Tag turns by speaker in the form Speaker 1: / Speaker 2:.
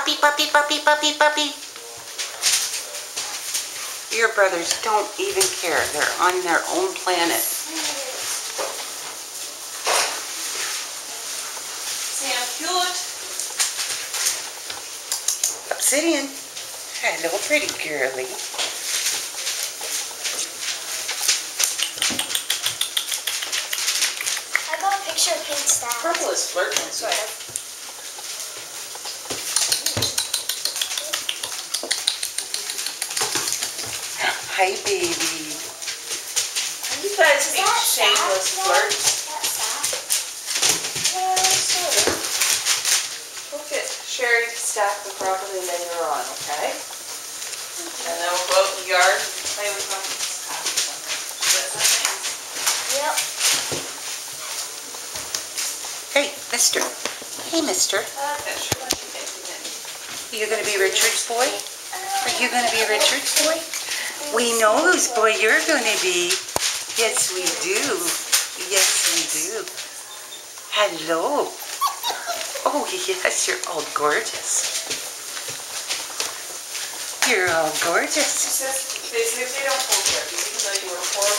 Speaker 1: Puppy, puppy, puppy, puppy, puppy. Your brothers don't even care. They're on their own planet.
Speaker 2: See how cute?
Speaker 1: Obsidian. Hello, pretty girly.
Speaker 3: I got a picture of Pink Stat.
Speaker 2: Purple is flirting,
Speaker 3: Sort of.
Speaker 1: Hi, baby.
Speaker 2: You guys think shameless flirts?
Speaker 3: That's Stat.
Speaker 2: Well, sort of. We'll get Sherry to stack them properly later on, okay? And then we'll go out in the yard and play with them.
Speaker 3: Yep.
Speaker 1: Hey, mister. Hey, mister. You gonna be Richard's boy? Are you gonna be Richard's boy? We know whose boy you're gonna be. Yes, we do. Yes, we do. Hello. Oh, yes, you're all gorgeous. You're all gorgeous.
Speaker 2: She says they don't hold turkeys, even though you were horrible